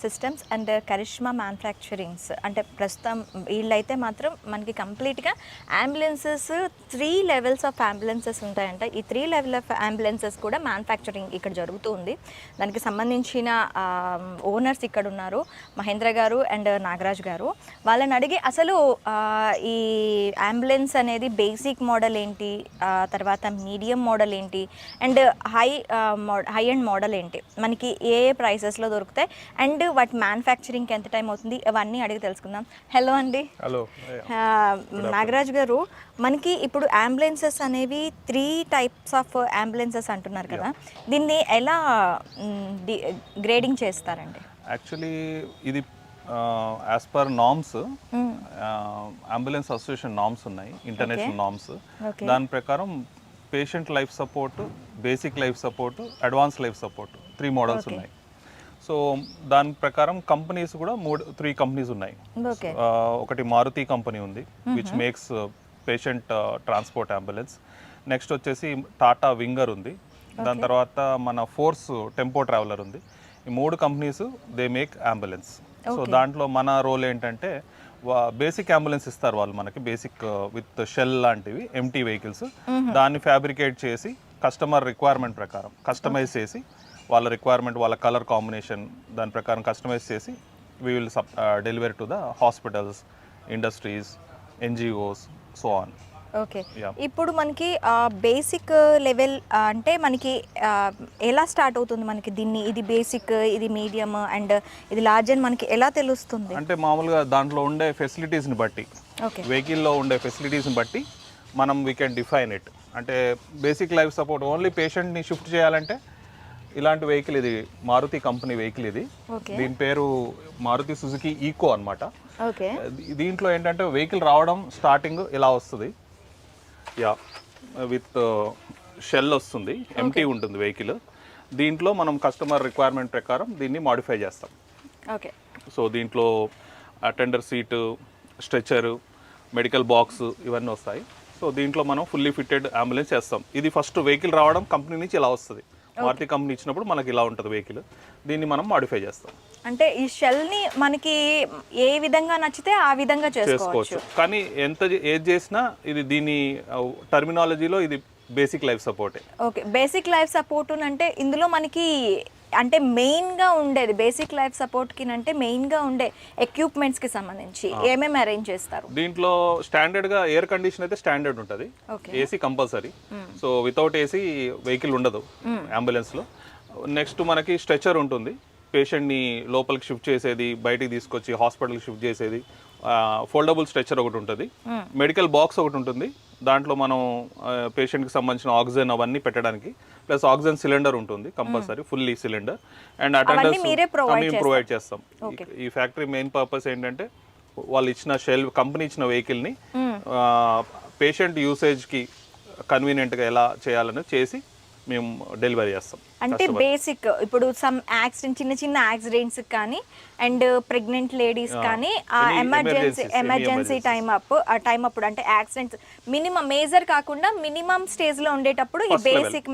Systems and Karishma manufacturings అంటే ప్రస్తుతం వీళ్ళైతే మాత్రం మనకి కంప్లీట్గా అంబులెన్సెస్ 3 లెవెల్స్ ఆఫ్ అంబులెన్సెస్ ఉంటాయంట. ఈ 3 లెవెల్ ఆఫ్ అంబులెన్సెస్ కూడా మ్యానుఫ్యాక్చరింగ్ ఇక్కడ జరుగుతూ ఉంది. దానికి సంబంధించిన ఓనర్స్ ఇక్కడ ఉన్నారు, మహేంద్ర గారు అండ్ నాగరాజ్ గారు. వాళ్ళని అడిగి అసలు ఈ అంబులెన్స్ అనేది బేసిక్ మోడల్ ఏంటి, తర్వాత మీడియం మోడల్ ఏంటి అండ్ హై అండ్ మోడల్ ఏంటి, మనకి ఏ ప్రైసెస్లో దొరుకుతాయి అండ్ వాటి మ్యానుఫ్యాక్చరింగ్కి ఎంత టైం అవుతుంది, ఇవన్నీ అడిగి తెలుసుకుందాం. హలో అండి. హలో నాగరాజ్ గారు, మనకి ఇప్పుడు అంబులెన్సెస్ అనేవి 3 టైప్స్ ఆఫ్ అంబులెన్సెస్ అంటున్నారు కదా, దీన్ని ఎలా గ్రేడింగ్ చేస్తారండి? యాక్చువల్లీ ఇది as per norms, ambulance association norms ఉన్నాయి, ఇంటర్నేషనల్ నామ్స్. దాని ప్రకారం patient life support, basic life support, advance life support 3 models ఉన్నాయి. సో దాని ప్రకారం కంపెనీస్ కూడా 3 కంపెనీస్ ఉన్నాయి. ఒకటి మారుతి కంపెనీ ఉంది which makes patient transport ambulance. Next వచ్చేసి టాటా వింగర్ ఉంది. దాని తర్వాత మన ఫోర్స్ టెంపో ట్రావెలర్ ఉంది. ఈ 3 companies they make ambulance. So దాంట్లో మన రోల్ ఏంటంటే బేసిక్ అంబులెన్స్ ఇస్తారు వాళ్ళు మనకి, బేసిక్ విత్ షెల్ లాంటివి ఎంటీ వెహికల్స్. దాన్ని ఫ్యాబ్రికేట్ చేసి కస్టమర్ రిక్వైర్మెంట్ ప్రకారం కస్టమైజ్ చేసి, వాళ్ళ రిక్వైర్మెంట్, వాళ్ళ కలర్ కాంబినేషన్ దాని ప్రకారం కస్టమైజ్ చేసి we will delivery to the hospitals, industries, NGOs, so on. Okay, ఇప్పుడు మనకి బేసిక్ లెవెల్ అంటే మనకి ఎలా స్టార్ట్ అవుతుంది మనకి దీన్ని, ఇది బేసిక్, ఇది మీడియం అండ్ ఇది లార్జ్ అని మనకి ఎలా తెలుస్తుంది? అంటే మామూలుగా దాంట్లో ఉండే ఫెసిలిటీస్ని బట్టి, వెహికల్లో ఉండే ఫెసిలిటీస్ని బట్టి మనం వీ కెన్ డిఫైన్ ఇట్. అంటే బేసిక్ లైఫ్ సపోర్ట్ ఓన్లీ పేషెంట్ని షిఫ్ట్ చేయాలంటే ఇలాంటి వెహికల్, ఇది మారుతి కంపెనీ వెహికల్. ఇది దీని పేరు మారుతి సుజుకి ఈకో అనమాట. దీంట్లో ఏంటంటే వెహికల్ రావడం స్టార్టింగ్ ఇలా వస్తుంది, విత్ షెల్ వస్తుంది, ఎంటీ ఉంటుంది వెహికల్. దీంట్లో మనం కస్టమర్ రిక్వైర్మెంట్ ప్రకారం దీన్ని మాడిఫై చేస్తాం. సో దీంట్లో అటెండర్ సీటు, స్ట్రెచరు, మెడికల్ బాక్స్ ఇవన్నీ వస్తాయి. సో దీంట్లో మనం ఫుల్లీ ఫిట్టెడ్ అంబులెన్స్ చేస్తాం. ఇది ఫస్ట్ వెహికల్ రావడం కంపెనీ నుంచి ఇలా వస్తుంది, మారుతి కంపెనీ ఇచ్చినప్పుడు మనకి ఇలా ఉంటుంది వెహికల్. దీన్ని మనం మాడిఫై చేస్తాం. అంటే ఈ షెల్ని మనకి ఏ విధంగా నచ్చితే ఆ విధంగా చేసుకోవచ్చు. కానీ ఎంత ఏది చేసినా ఇది దీని టర్మినాలజీలో ఇది బేసిక్ లైఫ్ సపోర్టే. ఓకే, బేసిక్ లైఫ్ సపోర్ట్ అంటే ఇందులో మనకి అంటే మెయిన్గా ఉండేది బేసిక్ లైఫ్ సపోర్ట్కి అంటే మెయిన్గా ఉండే ఎక్విప్మెంట్స్కి సంబంధించి ఏమేమి అరేంజ్ చేస్తారు? దీంట్లో స్టాండర్డ్గా ఎయిర్ కండిషన్ అయితే స్టాండర్డ్ ఉంటుంది, AC compulsory. So without AC vehicle ఉండదు అంబులెన్స్లో. నెక్స్ట్ మనకి స్ట్రెచర్ ఉంటుంది, పేషెంట్ని లోపలికి షిఫ్ట్ చేసేది, బయటికి తీసుకొచ్చి హాస్పిటల్కి షిఫ్ట్ చేసేది. ఫోల్డబుల్ స్ట్రెచర్ ఒకటి ఉంటుంది, మెడికల్ బాక్స్ ఒకటి ఉంటుంది, దాంట్లో మనం పేషెంట్కి సంబంధించిన ఆక్సిజన్ అవన్నీ పెట్టడానికి, ప్లస్ ఆక్సిజన్ సిలిండర్ ఉంటుంది compulsory, fully cylinder. And attenders మేము ప్రొవైడ్ చేస్తాం. ఈ ఫ్యాక్టరీ మెయిన్ పర్పస్ ఏంటంటే వాళ్ళు ఇచ్చిన కంపెనీ ఇచ్చిన వెహికల్ని పేషెంట్ యూసేజ్కి కన్వీనియంట్గా ఎలా చేయాలని చేసి మేము డెలివరీ చేస్తాం. అంటే బేసిక్ ఇప్పుడు సమ్ యాక్సిడెంట్, చిన్న చిన్న యాక్సిడెంట్స్ కానీ అండ్ ప్రెగ్నెంట్ లేడీస్ కానీ ఎమర్జెన్సీ టైం అప్పుడు అంటే యాక్సిడెంట్స్ మినిమం మేజర్ కాకుండా మినిమం స్టేజ్ లో ఉండేటప్పుడు ఈ బేసిక్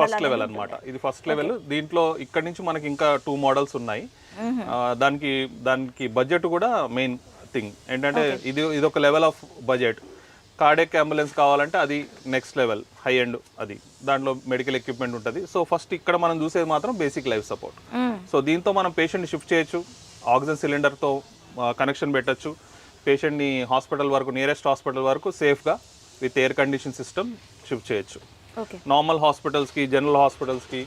ఫస్ట్ లెవెల్ అన్నమాట. ఇది ఫస్ట్ లెవెల్. దీంట్లో ఇక్కడ నుంచి మనకి ఇంకా 2 మోడల్స్ ఉన్నాయి. దానికి బడ్జెట్ కూడా మెయిన్ థింగ్ ఏంటంటే ఇది ఒక level of budget. Cardiac ambulance కావాలంటే అది నెక్స్ట్ లెవెల్, హై ఎండ్. అది దాంట్లో మెడికల్ ఎక్విప్మెంట్ ఉంటుంది. సో ఫస్ట్ ఇక్కడ మనం చూసేది మాత్రం బేసిక్ లైఫ్ సపోర్ట్. సో దీంతో మనం పేషెంట్ని షిఫ్ట్ చేయొచ్చు, ఆక్సిజన్ సిలిండర్తో కనెక్షన్ పెట్టచ్చు, పేషెంట్ని హాస్పిటల్ వరకు, నియరెస్ట్ హాస్పిటల్ వరకు సేఫ్గా with air condition system shift చేయొచ్చు. నార్మల్ హాస్పిటల్స్కి, జనరల్ హాస్పిటల్స్కి,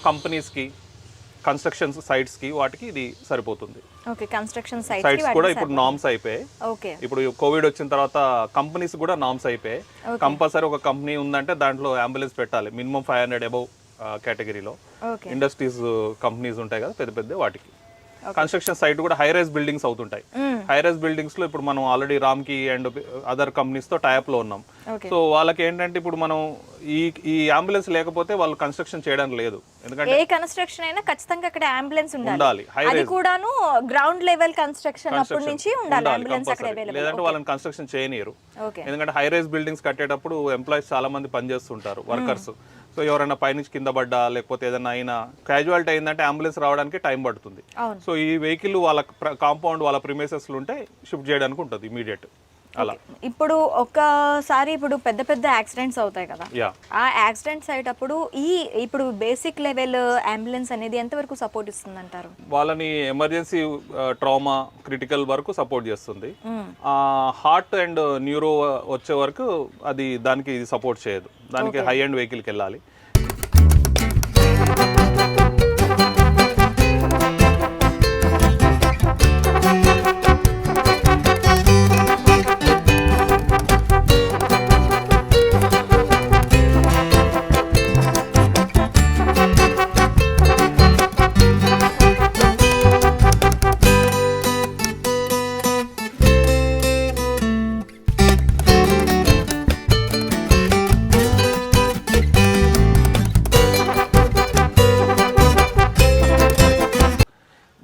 కంపెనీస్కి, కన్స్ట్రక్షన్ సైట్స్కి వాటికి ఇది సరిపోతుంది. సైట్స్ కూడా ఇప్పుడు నామ్స్ అయిపోయాయి. ఇప్పుడు కోవిడ్ వచ్చిన తర్వాత కంపెనీస్ కూడా నామ్స్ అయిపోయాయి. కంపల్సరీ ఒక కంపెనీ ఉందంటే దాంట్లో అంబులెన్స్ పెట్టాలి, మినిమం 500 అబౌవ్ కేటగిరీలో. ఇండస్ట్రీస్ కంపెనీస్ ఉంటాయి కదా పెద్ద పెద్ద, వాటికి. కన్స్ట్రక్షన్ సైట్ కూడా హై రైజ్ బిల్డింగ్స్ అవుతుంటాయి. హై రైజ్ బిల్డింగ్స్ లో ఇప్పుడు మనం ఆల్రెడీ రామ్కి అండ్ అదర్ కంపెనీస్ తో టైప్ లో ఉన్నాం. సో వాళ్ళకి ఏంటంటే ఇప్పుడు మనం ఈ అంబులెన్స్ లేకపోతే వాళ్ళు కన్స్ట్రక్షన్ చేయడానికి లేదు. ఎందుకంటే ఏ కన్స్ట్రక్షన్ అయినా ఖచ్చితంగా అక్కడ అంబులెన్స్ ఉండాలి. అది కూడాను గ్రౌండ్ లెవెల్ కన్స్ట్రక్షన్ అప్పటి నుంచి ఉండాలి అంబులెన్స్ అక్కడ అవైలబుల్. లేదంటే వాళ్ళని కన్స్ట్రక్షన్ చేయనియరు. ఎందుకంటే హై రైజ్ బిల్డింగ్స్ కట్టేటప్పుడు ఎంప్లాయీస్ చాలా మంది పనిచేస్తుంటారు, వర్కర్స్. సో ఎవరైనా పైనుంచి కింద పడ్డా లేకపోతే ఏదైనా అయినా క్యాజువాలిటీ అయిందంటే అంబులెన్స్ రావడానికి టైం పడుతుంది. అవును. సో ఈ వెహికల్ వాళ్ళ కాంపౌండ్ వాళ్ళ ప్రిమైసెస్లో ఉంటే షిఫ్ట్ చేయడానికి ఉంటుంది ఇమీడియట్ అలా. ఇప్పుడు ఒక్కసారి ఇప్పుడు పెద్ద పెద్ద యాక్సిడెంట్స్ అవుతాయి కదా, యా ఆ యాక్సిడెంట్స్ అయ్యేటప్పుడు ఇప్పుడు బేసిక్ లెవెల్ అంబులెన్స్ అనేది ఎంతవరకు సపోర్ట్ ఇస్తుంది అంటారు? వాళ్ళని ఎమర్జెన్సీ ట్రామా క్రిటికల్ వరకు సపోర్ట్ చేస్తుంది. హార్ట్ అండ్ న్యూరో వచ్చే వరకు అది దానికి సపోర్ట్ చేయదు, దానికి హై అండ్ వెహికల్కి వెళ్ళాలి.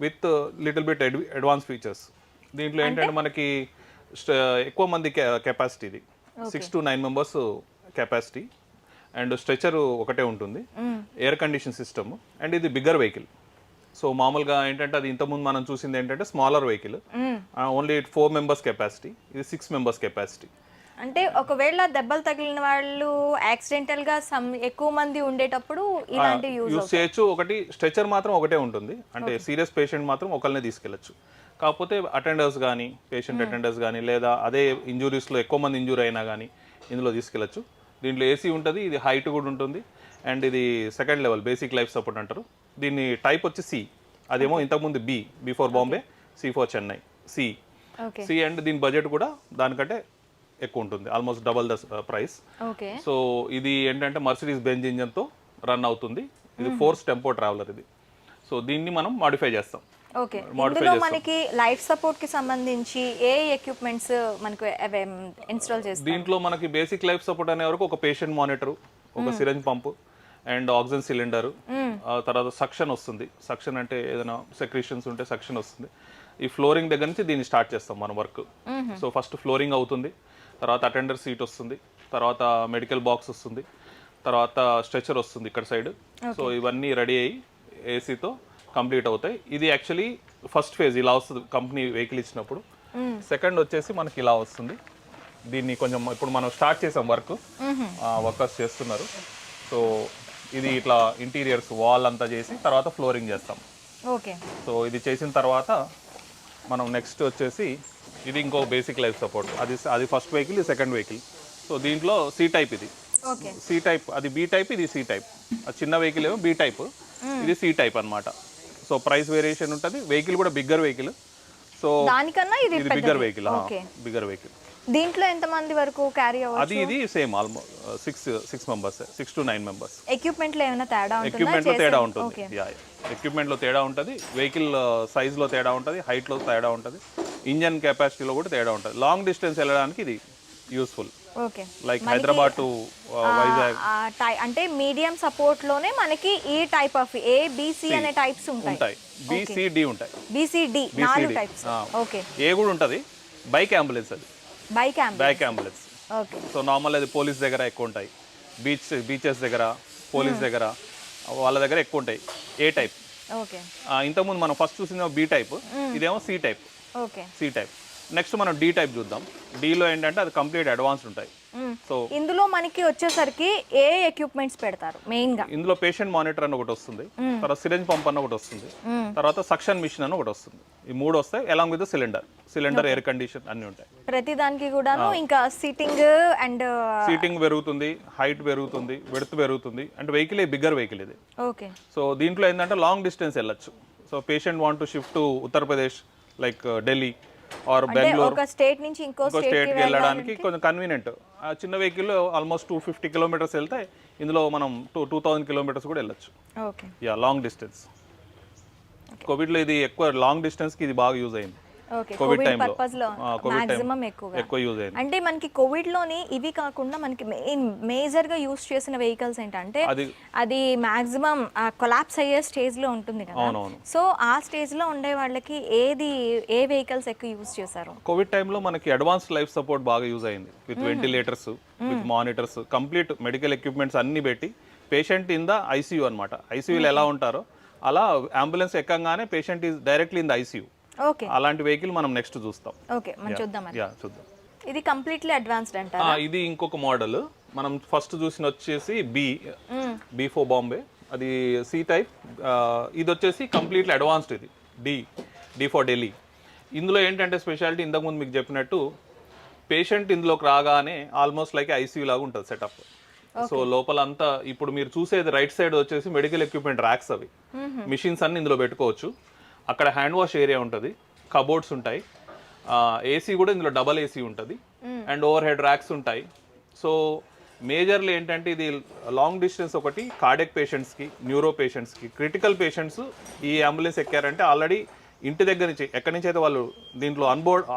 With little bit advance features. దీంట్లో ఏంటంటే మనకి ఎక్కువ మంది కెపాసిటీ, ఇది 6 to 9 members capacity and stretcher ఒకటే ఉంటుంది, ఎయిర్ కండిషన్ సిస్టమ్ అండ్ ఇది బిగ్గర్ వెహికల్. సో మామూలుగా ఏంటంటే అది ఇంతకుముందు మనం చూసింది ఏంటంటే smaller vehicle, only 4 members capacity, ఇది 6 మెంబర్స్ కెపాసిటీ. అంటే ఒకవేళ దెబ్బలు తగిలిన వాళ్ళు యాక్సిడెంటల్ గా ఎక్కువ మంది ఉండేటప్పుడు ఇలాంటి యూజ్ చేయొచ్చు. ఒకటి స్ట్రెచర్ మాత్రం ఒకటే ఉంటుంది, అంటే సీరియస్ పేషెంట్ మాత్రం ఒకళ్ళనే తీసుకెళ్ళచ్చు. కాకపోతే అటెండర్స్ కానీ పేషెంట్ అటెండర్స్ కానీ లేదా అదే ఇంజురీస్లో ఎక్కువ మంది ఇంజూరీ అయినా కానీ ఇందులో తీసుకెళ్ళచ్చు. దీంట్లో ఏసీ ఉంటుంది, ఇది హైట్ కూడా ఉంటుంది అండ్ ఇది second level basic life support అంటారు. దీన్ని టైప్ వచ్చి సి, అదేమో ఇంతకుముందు B for Bombay, C for Chennai, C and దీని బడ్జెట్ కూడా దానికంటే ఎక్కువ ఉంటుంది, almost double the price. So ఇది ఏంటంటే మర్సిడీస్ బెంజ్ ఇంజన్తో రన్ అవుతుంది, ఇది ఫోర్స్ టెంపో ట్రావెలర్ ఇది. సో దీన్ని మనం మాడిఫై చేస్తాం. ఓకే, ఇందులో మనకి లైఫ్ సపోర్ట్ కి సంబంధించి ఏ ఎక్విప్మెంట్స్ మనకు ఇన్స్టాల్ చేస్తాం? దీంట్లో మనకి బేసిక్ లైఫ్ సపోర్ట్ అనే వరకు ఒక పేషెంట్ మానిటర్, ఒక syringe pump and oxygen cylinder, తర్వాత సక్షన్ వస్తుంది. సక్షన్ అంటే ఏదైనా సెక్రీషన్స్ ఉంటే సక్షన్ వస్తుంది. ఈ ఫ్లోరింగ్ దగ్గర నుంచి దీన్ని స్టార్ట్ చేస్తాం మన వర్క్. సో ఫస్ట్ ఫ్లోరింగ్ అవుతుంది, తర్వాత అటెండర్ సీట్ వస్తుంది, తర్వాత మెడికల్ బాక్స్ వస్తుంది, తర్వాత స్ట్రెచర్ వస్తుంది ఇక్కడ సైడ్. సో ఇవన్నీ రెడీ అయ్యి ఏసీతో కంప్లీట్ అవుతాయి. ఇది యాక్చువల్లీ ఫస్ట్ ఫేజ్ ఇలా వస్తుంది కంపెనీ వెహికల్ ఇచ్చినప్పుడు. సెకండ్ వచ్చేసి మనకి ఇలా వస్తుంది. దీన్ని కొంచెం ఇప్పుడు మనం స్టార్ట్ చేసాం వర్క్, వర్కర్స్ చేస్తున్నారు. సో ఇది ఇట్లా ఇంటీరియర్స్ వాల్ అంతా చేసి తర్వాత ఫ్లోరింగ్ చేస్తాం. ఓకే, సో ఇది చేసిన తర్వాత మనం నెక్స్ట్ వచ్చేసి ఇది ఇంకో బేసిక్ లైఫ్ సపోర్ట్, అది ఫస్ట్ వెహికల్, ఇది సెకండ్ వెహికల్. సో దీంట్లో సి టైప్, ఇది సి టైప్, అది బి టైప్, ఇది సి టైప్. చిన్న వెహికల్ ఏమో బి టైప్, ఇది సి టైప్ అన్నమాట. సో ప్రైస్ వేరియేషన్ ఉంటుంది. వెహికల్ కూడా బిగ్గర్ వెహికల్, సో దానికన్నా ఇది బిగ్గర్ వెహికల్, బిగ్గర్ వెహికల్. దీంట్లో ఎంత మంది వరకు క్యారీ అవ్వచ్చు? అది ఇది same almost 6 members, 6 to 9 members. Equipment లో ఏమైనా తేడా ఉంటుందా? ఎక్విప్మెంట్ లో తేడా ఉంటుంది, ఎక్విప్మెంట్ లో తేడా ఉంటుంది, వెహికల్ సైజ్ లో తేడా ఉంటుంది, హైట్ లో తేడా ఉంటుంది, ఇంజన్ కెపాసిటీలో కూడా తేడా ఉంటుంది. లాంగ్ డిస్టెన్స్ వెళ్ళడానికి ఇది useful. Okay, like Hyderabad to Vizag. అంటే మీడియం సపోర్ట్ లోనే మనకి ఈ టైప్ ఆఫ్ ఏ బిసి అనే టైప్స్ ఉంటాయి. బిసిడి ఉంటాయి, బిసిడి 4 టైప్స్. ఓకే, ఏ కూడా ఉంటుంది. బైక్ అంబులెన్స్, అది bike ambulance. Okay, so normal అది పోలీస్ దగ్గర ఎక్కువ ఉంటాయి, బీచెస్ దగ్గర, పోలీస్ దగ్గర, వాళ్ళ దగ్గర ఎక్కువ ఉంటాయి ఏ టైప్. ఓకే, ఇంతకుముందు మనం ఫస్ట్ చూసిన బి టైప్, ఇదేమో C type. Okay, C type. Next మనం డి టైప్ చూద్దాం. డిలో ఏంటంటే అది కంప్లీట్ అడ్వాన్స్డ్ ఉంటాయి. సో ఇందులో మనకి వచ్చేసరికి ఏ ఎక్విప్మెంట్స్ పెడతారు మెయిన్ గా? ఇందులో పేషెంట్ మానిటర్ అని ఒకటి వస్తుంది, తర్వాత సిరంజ్ పంప్ అని ఒకటి వస్తుంది, తర్వాత సక్షన్ మిషన్ అని ఒకటి వస్తుంది. ఈ 3 వస్తాయి, along with cylinder air condition అన్ని ఉంటాయి. ప్రతి దానికి కూడాను ఇంకా సీటింగ్ పెరుగుతుంది, హైట్ పెరుగుతుంది, విడ్త్ పెరుగుతుంది. అంటే వెహికల్ బిగ్గర్ వెహికల్ ఇది. ఓకే, సో దీంట్లో ఏంటంటే లాంగ్ డిస్టెన్స్ వెళ్ళొచ్చు. So patient want to shift to Uttar Pradesh like Delhi or Bengaluru, ఒక స్టేట్ నుంచి ఇంకో స్టేట్కి వెళ్ళడానికి కొంచెం కన్వీనియంట్. చిన్న వెహికల్ ఆల్మోస్ట్ 250 కిలోమీటర్స్ వెళ్తే ఇందులో మనం 2000 కిలోమీటర్స్ కూడా వెళ్ళొచ్చు. Okay, yeah, long distance. కోవిడ్లో ఇది ఎక్కువ లాంగ్ డిస్టెన్స్కి ఇది బాగా యూజ్ అయింది. కోవిడ్ పర్పస్ లో మాక్సిమం ఎక్కువ యూజ్ అయింది. అంటే మనకి కోవిడ్ లోని ఇవి కాకుండా మనకి మేజర్ గా యూజ్ చేసిన వెహికల్స్ ఏంటంటే అది మాక్సిమం కొలాప్స్ అయ్యే స్టేజ్ లో ఉంటుంది కదా. సో ఆ స్టేజ్ లో ఉండే వాళ్ళకి ఏ వెహికల్స్ ఎక్కువ యూజ్ చేశారు? కోవిడ్ టైంలో మనకి అడ్వాన్స్ లైఫ్ సపోర్ట్ బాగా యూజ్ అయింది, with ventilators, with monitors, complete medical equipments అన్ని పెట్టి పేషెంట్ ఇన్ ద ఐసీయూ అనమాట. ఐసీయూలో ఎలా ఉంటారో అలా అంబులెన్స్ ఎక్కగానే patient is directly in the ICU. Okay, అలాంటి వెహికల్ మనం నెక్స్ట్ చూస్తాం. ఓకే, మనం చూద్దాం. యా చూద్దాం. ఇది కంప్లీట్లీ అడ్వాన్స్డ్ అంటారా? ఇది ఇంకొక మోడల్. మనం ఫస్ట్ చూసిన వచ్చేసి బీ ఫోర్ బాంబే, అది సి టైప్. ఇది వచ్చేసి కంప్లీట్లీ అడ్వాన్స్డ్. ఇది డి ఫర్ ఢిల్లీ. ఇందులో ఏంటంటే స్పెషాలిటీ ఇంతకుముందు మీకు చెప్పినట్టు పేషెంట్ ఇందులోకి రాగానే ఆల్మోస్ట్ లైక్ ఐసీయూ లాగా ఉంటుంది సెటప్. సో లోపల అంతా ఇప్పుడు మీరు చూసేది రైట్ సైడ్ వచ్చేసి మెడికల్ ఎక్విప్మెంట్ ర్యాక్స్, అవి మిషన్స్ అన్ని ఇందులో పెట్టుకోవచ్చు. అక్కడ హ్యాండ్ వాష్ ఏరియా ఉంటుంది, కబోర్డ్స్ ఉంటాయి, ఏసీ కూడా ఇందులో డబల్ ఏసీ ఉంటుంది, అండ్ ఓవర్ హెడ్ ర్యాక్స్ ఉంటాయి. సో మేజర్లీ ఏంటంటే ఇది లాంగ్ డిస్టెన్స్ ఒకటి కార్డియాక్ పేషెంట్స్కి, న్యూరో పేషెంట్స్కి, క్రిటికల్ పేషెంట్స్ ఈ అంబులెన్స్ ఎక్కారంటే ఆల్రెడీ ఇంటి దగ్గర నుంచి ఎక్కడి నుంచి అయితే వాళ్ళు దీంట్లో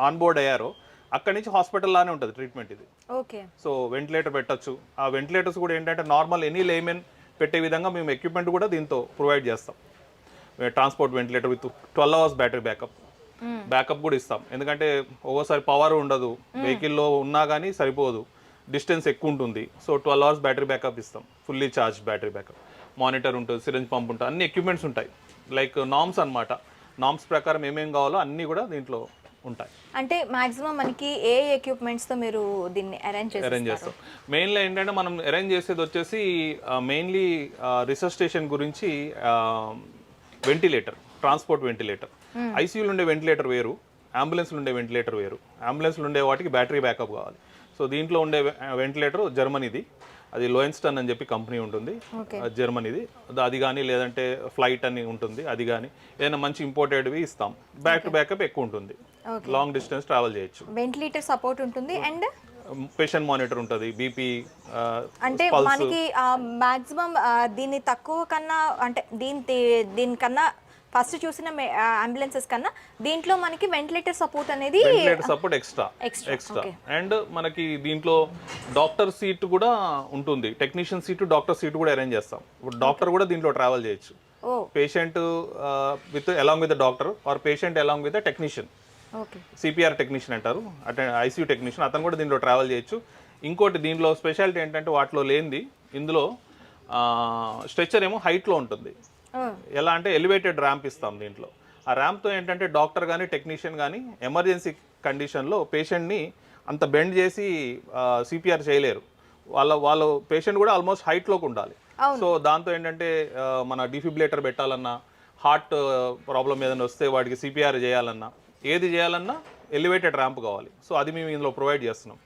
ఆన్బోర్డ్ అయ్యారో అక్కడి నుంచి హాస్పిటల్ లానే ఉంటుంది ట్రీట్మెంట్ ఇది. ఓకే. సో వెంటిలేటర్ పెట్టచ్చు. ఆ వెంటిలేటర్స్ కూడా ఏంటంటే నార్మల్ ఎనీ లేమెన్ పెట్టే విధంగా మేము ఎక్విప్మెంట్ కూడా దీంతో ప్రొవైడ్ చేస్తాం. Transport ventilator with 12 hours battery backup కూడా ఇస్తాం. ఎందుకంటే ఒక్కోసారి పవర్ ఉండదు, వెహికల్లో ఉన్నా కానీ సరిపోదు, డిస్టెన్స్ ఎక్కువ ఉంటుంది. సో 12 hours బ్యాటరీ బ్యాకప్ ఇస్తాం, fully charge battery backup. Monitor ఉంటుంది, సిరంజ్ పంప్ ఉంటుంది, అన్ని ఎక్విప్మెంట్స్ ఉంటాయి. లైక్ నామ్స్ అనమాట. నామ్స్ ప్రకారం ఏమేం కావాలో అన్నీ కూడా దీంట్లో ఉంటాయి. అంటే మాక్సిమం మనకి ఏ ఎక్విప్మెంట్స్ తో మీరు దీన్ని అరేంజ్ చేస్తాం? మెయిన్లీ ఏంటంటే మనం అరేంజ్ చేసేది వచ్చేసి మెయిన్లీ రిసర్స్టేషన్ గురించి వెంటిలేటర్, ట్రాన్స్పోర్ట్ వెంటిలేటర్. ఐసీయూలో ఉండే వెంటిలేటర్ వేరు, అంబులెన్స్లో ఉండే వెంటిలేటర్ వేరు. అంబులెన్స్లో ఉండే వాటికి బ్యాటరీ బ్యాకప్ కావాలి. సో దీంట్లో ఉండే వెంటిలేటర్ జర్మనీది, అది లోయెన్స్టన్ అని చెప్పి కంపెనీ ఉంటుంది, జర్మనీది. అది కానీ లేదంటే ఫ్లైట్ అని ఉంటుంది, అది కానీ ఏదైనా మంచి ఇంపోర్టెడ్వి ఇస్తాం. బ్యాక్ టు బ్యాకప్ ఎక్కువ ఉంటుంది, లాంగ్ డిస్టెన్స్ ట్రావెల్ చేయొచ్చు. వెంటిలేటర్ సపోర్ట్ ఉంటుంది అండ్ పేషెంట్ మానిటర్ ఉంటుంది, బీపీ. అంటే మనకి మాక్సిమం దీన్ని తక్కువ కన్నా అంటే దీనికన్నా ఫస్ట్ చూసిన అంబులెన్సెస్ కన్నా దీంట్లో మనకి వెంటిలేటర్ సపోర్ట్ అనేది ఎక్స్ట్రా. అండ్ మనకి దీంట్లో డాక్టర్ సీట్ కూడా ఉంటుంది, టెక్నీషియన్ సీట్, డాక్టర్ సీట్ కూడా అరేంజ్ చేస్తాం. ఇప్పుడు డాక్టర్ కూడా దీంట్లో ట్రావెల్ చేయొచ్చు. Patient along with doctor or patient along with technician, CPR technician అంటారు, ఐసీయూ టెక్నీషియన్, అతను కూడా దీంట్లో ట్రావెల్ చేయొచ్చు. ఇంకోటి దీంట్లో స్పెషాలిటీ ఏంటంటే వాటిలో లేనిది, ఇందులో స్ట్రెచ్చర్ ఏమో హైట్లో ఉంటుంది. ఎలా అంటే ఎలివేటెడ్ ర్యాంప్ ఇస్తాం దీంట్లో. ఆ ర్యాంప్తో ఏంటంటే డాక్టర్ కానీ టెక్నీషియన్ కానీ ఎమర్జెన్సీ కండిషన్లో పేషెంట్ని అంత బెండ్ చేసి సిపిఆర్ చేయలేరు. వాళ్ళ పేషెంట్ కూడా ఆల్మోస్ట్ హైట్లోకి ఉండాలి. సో దాంతో ఏంటంటే మన డిఫిబ్రిలేటర్ పెట్టాలన్నా, హార్ట్ ప్రాబ్లం ఏదైనా వస్తే వాడికి సిపిఆర్ చేయాలన్నా, ఏది చేయాలన్నా ఎలివేటెడ్ ర్యాంప్ కావాలి. సో అది మేము ఇందులో ప్రొవైడ్ చేస్తున్నాం.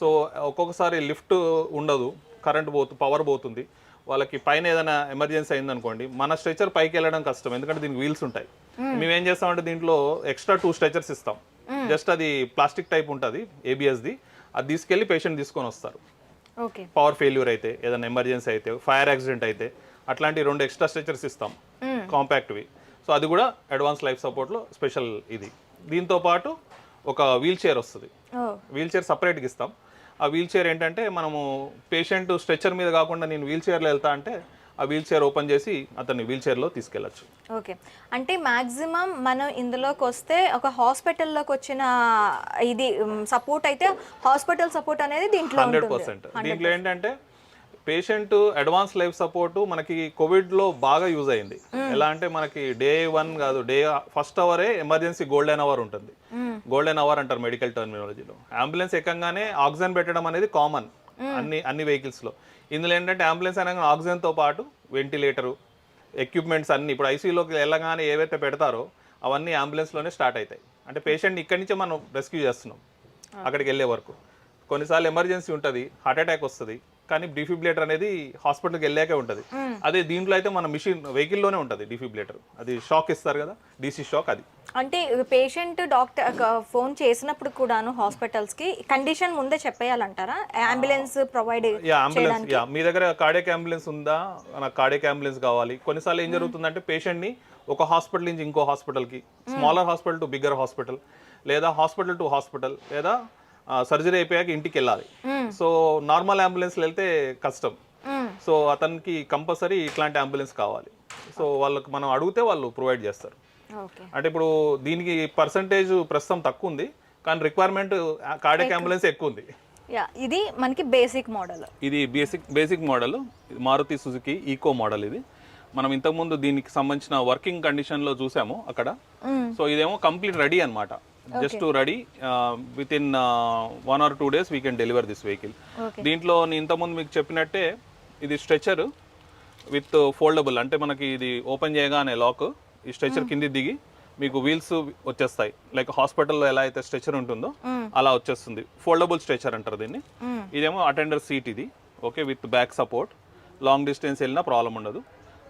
సో ఒక్కొక్కసారి లిఫ్ట్ ఉండదు, కరెంట్ పవర్ పోతుంది, వాళ్ళకి పైన ఏదైనా ఎమర్జెన్సీ అయిందనుకోండి, మన స్ట్రెచర్ పైకి వెళ్ళడం కష్టం, ఎందుకంటే దీనికి వీల్స్ ఉంటాయి. మేము ఏం చేస్తామంటే దీంట్లో ఎక్స్ట్రా 2 స్ట్రెచర్స్ ఇస్తాం. జస్ట్ అది ప్లాస్టిక్ టైప్ ఉంటుంది, ఏబిఎస్ది. అది తీసుకెళ్లి పేషెంట్ తీసుకొని వస్తారు. పవర్ ఫెయిల్యూర్ అయితే, ఏదైనా ఎమర్జెన్సీ అయితే, ఫైర్ యాక్సిడెంట్ అయితే, అట్లాంటి 2 ఎక్స్ట్రా స్ట్రెచర్స్ ఇస్తాం, కాంపాక్ట్వి. సో అది కూడా అడ్వాన్స్ లైఫ్ సపోర్ట్లో స్పెషల్ ఇది. దీంతో పాటు ఒక వీల్ చైర్ వస్తుంది, వీల్ చైర్ సపరేట్గా ఇస్తాం. ఆ వీల్ చైర్ ఏంటంటే మనము పేషెంట్ స్ట్రెచ్చర్ మీద కాకుండా నేను వీల్ చైర్లో వెళ్తా అంటే ఆ వీల్ చైర్ ఓపెన్ చేసి అతన్ని వీల్ చైర్లో తీసుకెళ్ళచ్చు. ఓకే. అంటే మాక్సిమం మనం ఇందులోకి వస్తే ఒక హాస్పిటల్లోకి వచ్చిన ఇది సపోర్ట్ అయితే హాస్పిటల్ సపోర్ట్ అనేది దీంట్లో 100%. దీంట్లో ఏంటంటే పేషెంట్ అడ్వాన్స్ లైఫ్ సపోర్ట్ మనకి కోవిడ్లో బాగా యూజ్ అయింది. ఎలా అంటే మనకి డే 1 కాదు, ఫస్ట్ అవరే ఎమర్జెన్సీ గోల్డెన్ అవర్ ఉంటుంది. గోల్డెన్ అవర్ అంటారు మెడికల్ టర్మినాలజీలో. అంబులెన్స్ ఎక్కగానే ఆక్సిజన్ పెట్టడం అనేది కామన్ అన్ని వెహికల్స్లో. ఇందులో ఏంటంటే అంబులెన్స్ అనగా ఆక్సిజన్తో పాటు వెంటిలేటరు, ఎక్విప్మెంట్స్ అన్ని ఇప్పుడు ఐసీయూలోకి వెళ్ళగానే ఏవైతే పెడతారో అవన్నీ అంబులెన్స్లోనే స్టార్ట్ అవుతాయి. అంటే పేషెంట్ని ఇక్కడి నుంచే మనం రెస్క్యూ చేస్తున్నాం అక్కడికి వెళ్ళే వరకు. కొన్నిసార్లు ఎమర్జెన్సీ ఉంటుంది, హార్ట్ అటాక్ వస్తుంది, కానీ డిఫిబ్రిలేటర్ అనేది హాస్పిటల్కి వెళ్ళాకే ఉంటుంది. అదే దీంట్లో అయితే మన మిషన్ వెహికల్లోనే ఉంటుంది డిఫిబ్రిలేటర్. అది షాక్ ఇస్తారు కదా, డీసీ షాక్. అది అంటే పేషెంట్ డాక్టర్ ఫోన్ చేసినప్పుడు కూడాను హాస్పిటల్స్కి కండిషన్ ముందే చెప్పేయాలంటారా అంబులెన్స్ ప్రొవైడ్ చేయడానికి? మీ దగ్గర కార్డియాక్ అంబులెన్స్ ఉందా, నాకు కార్డియాక్ అంబులెన్స్ కావాలి. కొన్నిసార్లు ఏం జరుగుతుందంటే పేషెంట్ని ఒక హాస్పిటల్ నుంచి ఇంకో హాస్పిటల్కి, smaller hospital to bigger hospital, లేదా హాస్పిటల్ టు హాస్పిటల్, లేదా సర్జరీ అయిపోయాక ఇంటికి వెళ్ళాలి. సో నార్మల్ అంబులెన్స్ వెళ్తే కష్టం. సో అతనికి కంపల్సరీ ఇట్లాంటి అంబులెన్స్ కావాలి. సో వాళ్ళకి మనం అడిగితే వాళ్ళు ప్రొవైడ్ చేస్తారు. అంటే ఇప్పుడు దీనికి పర్సంటేజ్ ప్రస్తుతం తక్కువ ఉంది, కానీ రిక్వైర్మెంట్ కార్డియాక్ అంబులెన్స్ ఎక్కువ ఉంది. యా, ఇది మనకి బేసిక్ మోడల్. ఇది basic model, Maruti Suzuki Eeco model. ఇది మనం ఇంతకుముందు దీనికి సంబంధించిన వర్కింగ్ కండిషన్లో చూసాము అక్కడ. సో ఇదేమో కంప్లీట్ రెడీ అనమాట, just ready. With in 1 or 2 days we can deliver this vehicle. దీంట్లో నేను ఇంతకుముందు మీకు చెప్పినట్టే ఇది స్ట్రెచర్ విత్ ఫోల్డబుల్, అంటే మనకి ఇది ఓపెన్ చేయగానే లాక్, ఈ స్ట్రెచర్ కింది దిగి మీకు వీల్స్ వచ్చేస్తాయి. లైక్ హాస్పిటల్లో ఎలా అయితే స్ట్రెచర్ ఉంటుందో అలా వచ్చేస్తుంది. ఫోల్డబుల్ స్ట్రెచర్ అంటారు దీన్ని. ఇదేమో అటెండర్ సీట్ ఇది, okay, with back support. Long distance వెళ్ళినా ప్రాబ్లం ఉండదు.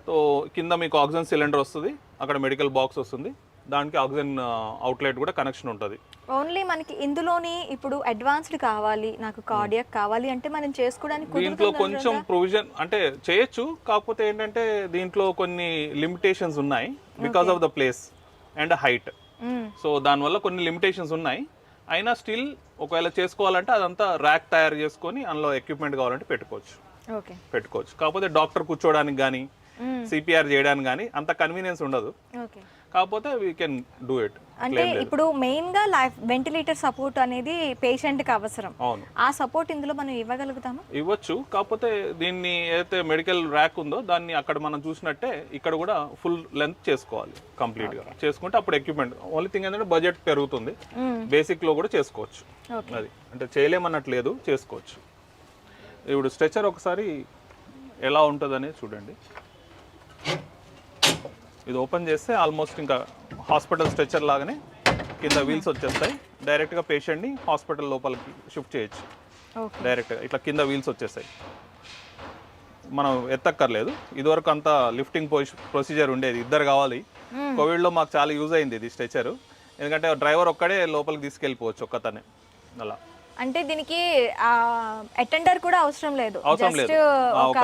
సో కింద మీకు ఆక్సిజన్ సిలిండర్ వస్తుంది, అక్కడ మెడికల్ బాక్స్ వస్తుంది, దానికి ఆక్సిజన్ అవుట్లెట్ కూడా కనెక్షన్ ఉంటుంది. ఓన్లీ మనకి ఇందులోని ఇప్పుడు అడ్వాన్స్డ్ కావాలి, నాకు కార్డియాక్ కావాలి అంటే మనం చేసుకోవడానికి దీంట్లో కొంచెం ప్రొవిజన్ అంటే చేయొచ్చు, కాకపోతే ఏంటంటే దీంట్లో కొన్ని లిమిటేషన్స్ ఉన్నాయి because of the place and height. So దానివల్ల కొన్ని లిమిటేషన్స్ ఉన్నాయి. అయినా స్టిల్ ఒకవేళ చేసుకోవాలంటే అదంతా ర్యాక్ తయారు చేసుకొని అందులో ఎక్విప్మెంట్ కావాలంటే పెట్టుకోవచ్చు. కాకపోతే డాక్టర్ కూర్చోడానికి కానీ సిపిఆర్ చేయడానికి కానీ అంత కన్వీనియన్స్ ఉండదు. కాకపోతే వీ కెన్ డూ ఇట్. అంటే ఇప్పుడు మెయిన్ గా లైఫ్ వెంటిలేటర్ సపోర్ట్ అనేది పేషెంట్ కి అవసరం. అవును, ఆ సపోర్ట్ ఇందులో మనం ఇవ్వగలుగుతామా? ఇవ్వచ్చు. కాకపోతే దీన్ని ఏదైతే మెడికల్ ర్యాక్ ఉందో దాన్ని అక్కడ మనం చూసినట్టే ఇక్కడ కూడా ఫుల్ లెంత్ చేసుకోవాలి. కంప్లీట్ గా చేసుకుంటే అప్పుడు ఎక్విప్మెంట్. ఓన్లీ థింగ్ ఏంటంటే బడ్జెట్ పెరుగుతుంది. బేసిక్ లో కూడా చేసుకోవచ్చు. అది అంటే చేయలేమన్నట్లేదు, చేసుకోవచ్చు. ఇప్పుడు స్ట్రెచర్ ఒకసారి ఎలా ఉంటుంది అనేది చూడండి. ఇది ఓపెన్ చేస్తే ఆల్మోస్ట్ ఇంకా హాస్పిటల్ స్ట్రెచర్ లాగానే కింద వీల్స్ వచ్చేస్తాయి. డైరెక్ట్గా పేషెంట్ని హాస్పిటల్ లోపలికి షిఫ్ట్ చేయొచ్చు. డైరెక్ట్గా ఇట్లా కింద వీల్స్ వచ్చేస్తాయి, మనం ఎత్తక్కర్లేదు. ఇదివరకు అంతా లిఫ్టింగ్ ప్రొసీజర్ ఉండేది, ఇద్దరు కావాలి. కోవిడ్లో మాకు చాలా యూజ్ అయింది ఇది స్ట్రెచర్, ఎందుకంటే డ్రైవర్ ఒక్కడే లోపలికి తీసుకెళ్ళిపోవచ్చు ఒక్కతనే అలా. అంటే దీనికి అటెండర్ కూడా అవసరం లేదు, ఒక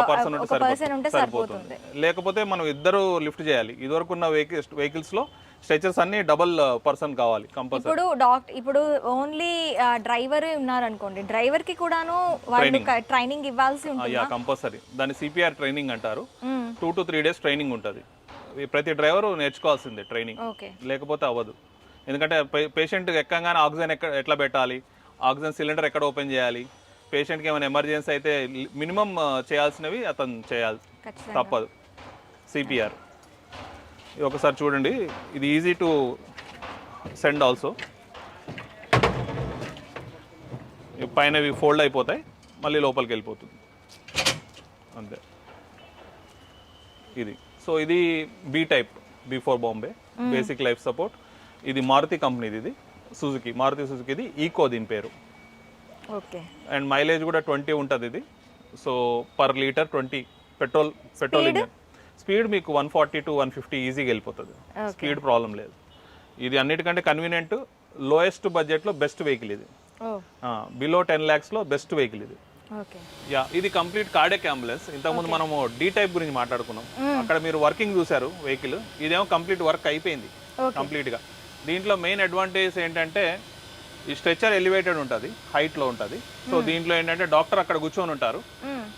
పర్సన్ ఉంటే సరిపోతుంది. లేకపోతే మనం ఇద్దరు లిఫ్ట్ చేయాలి. ఇదివరకు ఉన్న వెహికల్స్ లో స్ట్రెచర్స్ అన్ని డబుల్ పర్సన్ కావాలి కంపల్సరీ. ఇప్పుడు ఓన్లీ డ్రైవర్ ఉన్నారు అనుకోండి, డ్రైవర్ కి కూడాను వాళ్ళు ట్రైనింగ్ ఇవ్వాల్సి ఉంటుంది కంపల్సరీ. దాన్ని సిపిఆర్ ట్రైనింగ్ అంటారు. 2 to 3 days ట్రైనింగ్ ఉంటుంది. ప్రతి డ్రైవర్ నేర్చుకోవాల్సిందే ట్రైనింగ్, లేకపోతే అవ్వదు. ఎందుకంటే పేషెంట్ ఎక్కగానే ఆక్సిజన్ ఎట్లా పెట్టాలి, ఆక్సిజన్ సిలిండర్ ఎక్కడ ఓపెన్ చేయాలి, పేషెంట్కి ఏమైనా ఎమర్జెన్సీ అయితే మినిమం చేయాల్సినవి అతను చేయాలి, తప్పదు. సిపిఆర్ ఇది ఒకసారి చూడండి. ఇది ఈజీ టు సెండ్ ఆల్సో. పైన ఇవి ఫోల్డ్ అయిపోతాయి, మళ్ళీ లోపలికి వెళ్ళిపోతుంది అంతే. ఇది సో ఇది B type, before Bombay basic life support. ఇది మారుతి కంపెనీది, ఇది సుజుకి, మారుతి సుజుకిది ఈకో దీని పేరు. ఓకే. అండ్ మైలేజ్ కూడా 20 ఉంటుంది ఇది. So per litre 20 petrol engine. Speed మీకు 140 to 150 ఈజీగా వెళ్ళిపోతుంది. స్పీడ్ ప్రాబ్లం లేదు. ఇది అన్నిటికంటే కన్వీనియంట్, లోయెస్ట్ బడ్జెట్లో బెస్ట్ వెహికల్ ఇది. బిలో 10 lakhsలో బెస్ట్ వెహికల్ ఇది. యా, ఇది కంప్లీట్ కార్డియాక్ అంబులెన్స్. ఇంతకుముందు మనము డి టైప్ గురించి మాట్లాడుకున్నాం. అక్కడ మీరు వర్కింగ్ చూసారు వెహికల్, ఇదేమో కంప్లీట్ వర్క్ అయిపోయింది కంప్లీట్గా. దీంట్లో మెయిన్ అడ్వాంటేజ్ ఏంటంటే ఈ స్ట్రెచర్ ఎలివేటెడ్ ఉంటుంది, హైట్లో ఉంటుంది. సో దీంట్లో ఏంటంటే డాక్టర్ అక్కడ కూర్చొని ఉంటారు.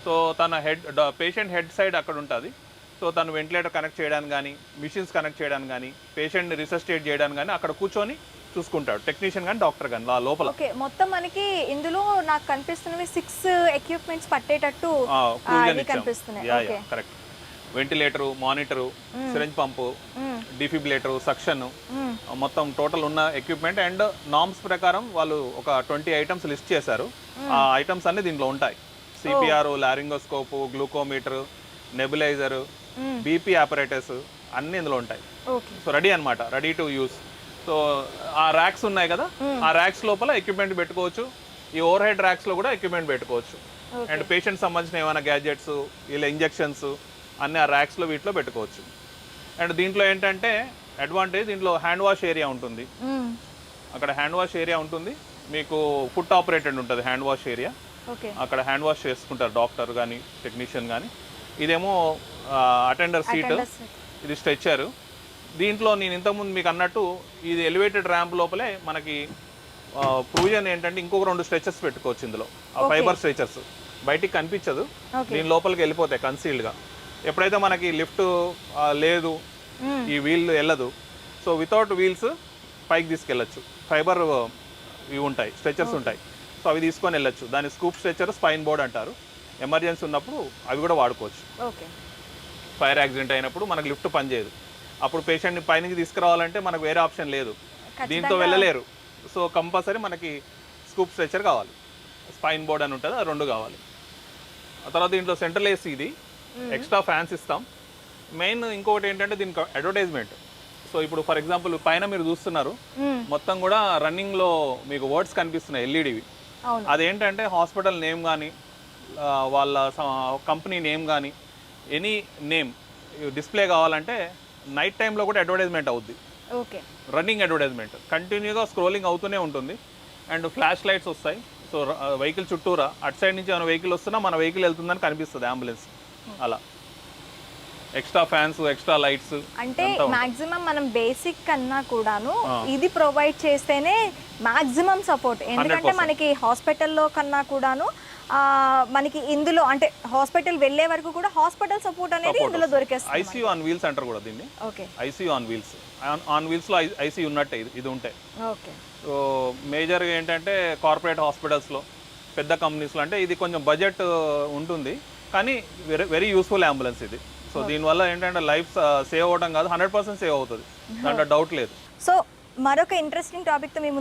సో తన పేషెంట్ హెడ్ సైడ్ అక్కడ ఉంటుంది. సో తను వెంటిలేటర్ కనెక్ట్ చేయడానికి కానీ, మిషన్స్ కనెక్ట్ చేయడానికి కానీ, పేషెంట్ని రిసస్టేట్ చేయడానికి కానీ అక్కడ కూర్చొని చూసుకుంటాడు టెక్నీషియన్ కానీ డాక్టర్ కానీ లోపల. ఓకే, మొత్తం మనకి ఇందులో నాకు కనిపిస్తున్నవి 6 ఎక్విప్మెంట్స్ పట్టేటట్టు కనిపిస్తున్నాయి. కరెక్ట్. వెంటిలేటరు, మానిటరు, సిరంజ్ పంపు, డిఫిబ్రిలేటరు, సక్షన్, మొత్తం టోటల్ ఉన్న ఎక్విప్మెంట్. అండ్ నామ్స్ ప్రకారం వాళ్ళు ఒక 20 ఐటమ్స్ లిస్ట్ చేశారు. ఆ ఐటమ్స్ అన్ని దీంట్లో ఉంటాయి. CPR, laryngoscope, glucometer, nebuliser, BP operators అన్ని ఇందులో ఉంటాయి. సో రెడీ అనమాట, రెడీ టు యూస్. సో ఆ ర్యాక్స్ ఉన్నాయి కదా, ఆ ర్యాక్స్ లోపల ఎక్విప్మెంట్ పెట్టుకోవచ్చు. ఈ ఓవర్ హెడ్ ర్యాక్స్ లో కూడా ఎక్విప్మెంట్ పెట్టుకోవచ్చు. అండ్ పేషెంట్ సంబంధించిన ఏమైనా గ్యాడ్జెట్స్, ఇలా ఇంజెక్షన్స్ అన్ని ఆ ర్యాక్స్లో వీటిలో పెట్టుకోవచ్చు. అండ్ దీంట్లో ఏంటంటే అడ్వాంటేజ్, దీంట్లో హ్యాండ్ వాష్ ఏరియా ఉంటుంది. అక్కడ హ్యాండ్ వాష్ ఏరియా ఉంటుంది. మీకు ఫుట్ ఆపరేటెడ్ ఉంటుంది హ్యాండ్ వాష్ ఏరియా. అక్కడ హ్యాండ్ వాష్ చేసుకుంటారు డాక్టర్ కానీ, టెక్నీషియన్ కానీ. ఇదేమో అటెండర్ సీట్, ఇది స్ట్రెచ్చర్. దీంట్లో నేను ఇంతకుముందు మీకు అన్నట్టు ఇది ఎలివేటెడ్ ర్యాంప్ లోపలే మనకి ప్రొవిజన్ ఏంటంటే ఇంకొక 2 స్ట్రెచర్స్ పెట్టుకోవచ్చు ఇందులో. ఆ ఫైబర్ స్ట్రెచర్స్ బయటికి కనిపించదు, దీని లోపలికి వెళ్ళిపోతాయి కన్సీల్డ్గా. ఎప్పుడైతే మనకి లిఫ్ట్ లేదు, ఈ వీల్ వెళ్ళదు, సో వితౌట్ వీల్స్ పైకి తీసుకెళ్ళచ్చు. ఫైబర్ ఇవి ఉంటాయి, స్ట్రెచర్స్ ఉంటాయి. సో అవి తీసుకొని వెళ్ళొచ్చు. దాని స్కూప్ స్ట్రెచర్, స్పైన్ బోర్డ్ అంటారు. ఎమర్జెన్సీ ఉన్నప్పుడు అవి కూడా వాడుకోవచ్చు. ఓకే. ఫైర్ యాక్సిడెంట్ అయినప్పుడు మనకు లిఫ్ట్ పనిచేయదు, అప్పుడు పేషెంట్ని పైనుంచి తీసుకురావాలంటే మనకు వేరే ఆప్షన్ లేదు, దీంతో వెళ్ళలేరు. సో కంపల్సరీ మనకి స్కూప్ స్ట్రెచర్ కావాలి, స్పైన్ బోర్డ్ అని ఉంటుంది, అది 2 కావాలి. ఆ తర్వాత దీంట్లో సెంట్రల్ ఏసీ, ఇది ఎక్స్ట్రా ఫ్యాన్స్ ఇస్తాం. మెయిన్ ఇంకొకటి ఏంటంటే దీనికి అడ్వర్టైజ్మెంట్. సో ఇప్పుడు ఫర్ ఎగ్జాంపుల్ పైన మీరు చూస్తున్నారు మొత్తం కూడా రన్నింగ్లో మీకు వర్డ్స్ కనిపిస్తున్నాయి ఎల్ఈడివి. అదేంటంటే హాస్పిటల్ నేమ్ కానీ వాళ్ళ కంపెనీ నేమ్ కానీ ఎనీ నేమ్ డిస్ప్లే కావాలంటే నైట్ టైంలో కూడా అడ్వర్టైజ్మెంట్ అవుద్ది. ఓకే. రన్నింగ్ అడ్వర్టైజ్మెంట్ కంటిన్యూగా స్క్రోలింగ్ అవుతూనే ఉంటుంది. అండ్ ఫ్లాష్ లైట్స్ వస్తాయి. సో వెహికల్ చుట్టూరా అటు సైడ్ నుంచి ఏమైనా వెహికల్ వస్తున్నా మన వెహికల్ వెళ్తుందని కనిపిస్తుంది అంబులెన్స్. అలా ఎక్స్ట్రా ఫ్యాన్స్, ఎక్స్ట్రా లైట్స్. అంటే మాక్సిమం మనం బేసిక్ కన్నా కూడాను ఇది ప్రొవైడ్ చేస్తేనే మాక్సిమం సపోర్ట్. ఎందుకంటే మనకి హాస్పిటల్లో కన్నా కూడాను మనకి ఇందులో అంటే హాస్పిటల్ వెళ్ళే వరకు కూడా హాస్పిటల్ సపోర్ట్ అనేది ఇందులో దొరికేస్తుంది. ఐసీయూ ఆన్ వీల్స్ అంటారు కూడా దీన్ని. Okay. ICU on wheels, on వీల్స్లో ఐసీయూ ఉన్నట్టే ఇది ఉంటాయి. ఓకే. సో మేజర్గా ఏంటంటే కార్పొరేట్ హాస్పిటల్స్లో, పెద్ద కంపెనీస్లో అంటే ఇది కొంచెం బడ్జెట్ ఉంటుంది, కానీ వెరీ యూస్ఫుల్ అంబులెన్స్ ఇది. సో దీనివల్ల ఏంటంటే లైఫ్ సేవ్ అవ్వడం కాదు, 100% సేవ్ అవుతుంది, దాంట్లో డౌట్ లేదు. సో మరొక ఇంట్రెస్టింగ్ టాపిక్తో మేము